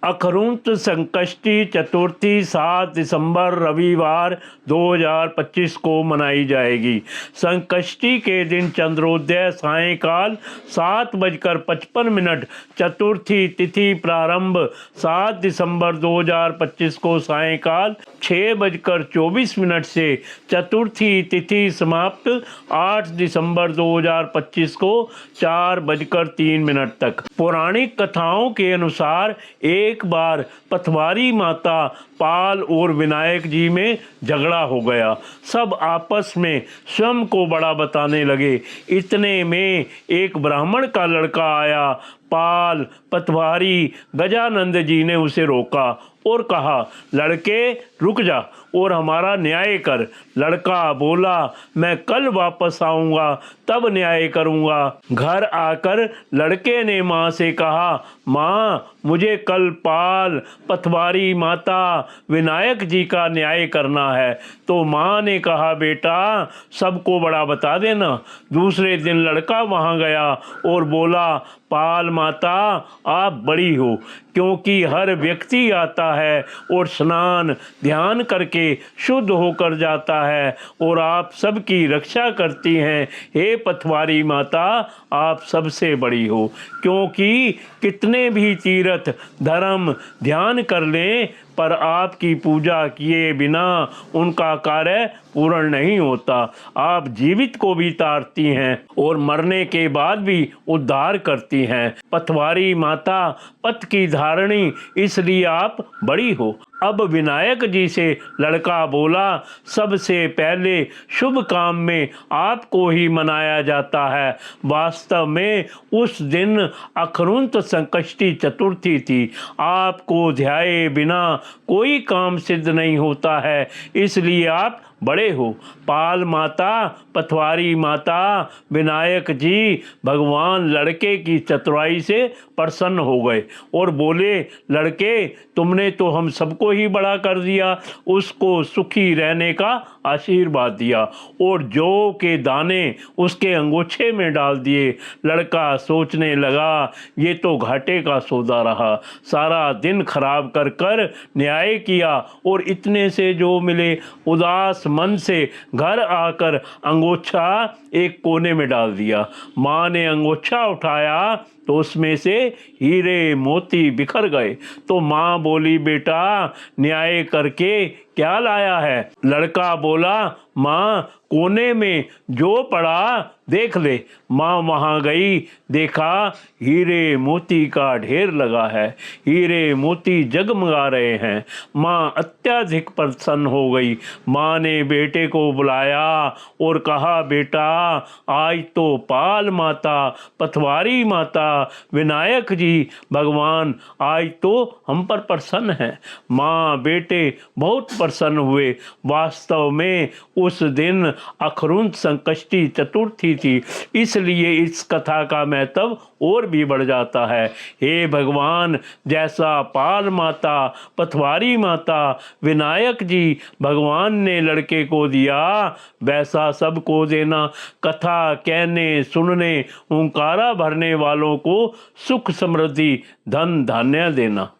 अखरुंत संकष्टी चतुर्थी 7 दिसंबर रविवार 2025 को मनाई जाएगी। संकष्टी के दिन चंद्रोदय सायंकाल 7:55। चतुर्थी तिथि प्रारंभ 7 दिसंबर 2025 को सायंकाल 6:24 से। चतुर्थी तिथि समाप्त 8 दिसंबर 2025 को 4:03 तक। पौराणिक कथाओं के अनुसार एक बार पथवारी माता पाल और विनायक जी में झगड़ा हो गया। सब आपस में स्वयं को बड़ा बताने लगे। इतने में एक ब्राह्मण का लड़का आया। पाल पथवारी गजानंद जी ने उसे रोका और कहा, लड़के रुक जा और हमारा न्याय कर। लड़का बोला, मैं कल वापस आऊँगा तब न्याय करूँगा। घर आकर लड़के ने माँ से कहा, माँ मुझे कल पाल पथवारी माता विनायक जी का न्याय करना है। तो माँ ने कहा, बेटा सबको बड़ा बता देना। दूसरे दिन लड़का वहाँ गया और बोला, पाल माता आप बड़ी हो, क्योंकि हर व्यक्ति आता है और स्नान ध्यान करके शुद्ध होकर जाता है और आप सबकी रक्षा करती हैं। हे पथवारी माता आप सबसे बड़ी हो, क्योंकि कितने भी तीर्थ धर्म ध्यान कर लें पर आपकी पूजा किए बिना उनका कार्य पूर्ण नहीं होता। आप जीवित को भी तारती हैं और मरने के बाद भी उद्धार करती हैं। पथवारी माता पथ की धारणी, इसलिए आप बड़ी हो। अब विनायक जी से लड़का बोला, सबसे पहले शुभ काम में आपको ही मनाया जाता है। वास्तव में उस दिन अखरुंत संकष्टी चतुर्थी थी। आपको ध्याये बिना कोई काम सिद्ध नहीं होता है, इसलिए आप बड़े हो। पाल माता पथवारी माता विनायक जी भगवान लड़के की चतुराई से प्रसन्न हो गए और बोले, लड़के तुमने तो हम सबको ही बड़ा कर दिया। उसको सुखी रहने का आशीर्वाद दिया और जौ के दाने उसके अंगोछे में डाल दिए। लड़का सोचने लगा, ये तो घाटे का सौदा रहा। सारा दिन खराब कर कर न्याय किया और इतने से जो मिले। उदास मन से घर आकर अंगोछा एक कोने में डाल दिया। माँ ने अंगोछा उठाया तो उसमें से हीरे मोती बिखर गए। तो माँ बोली, बेटा न्याय करके क्या लाया है? लड़का बोला, माँ कोने में जो पड़ा देख ले। माँ वहाँ गई, देखा हीरे मोती का ढेर लगा है। हीरे मोती जगमगा रहे हैं। माँ अत्यधिक प्रसन्न हो गई। माँ ने बेटे को बुलाया और कहा, बेटा आज तो पाल माता पथवारी माता विनायक जी भगवान आज तो हम पर प्रसन्न हैं। माँ बेटे बहुत प्रसन्न हुए। वास्तव में उस दिन अखरुंत संकष्टी चतुर्थी थी, इसलिए इस कथा का महत्व और भी बढ़ जाता है। हे भगवान, जैसा पाल माता पथवारी माता विनायक जी भगवान ने लड़के को दिया, वैसा सबको देना। कथा कहने सुनने ओंकारा भरने वालों को सुख समृद्धि धन धान्य देना।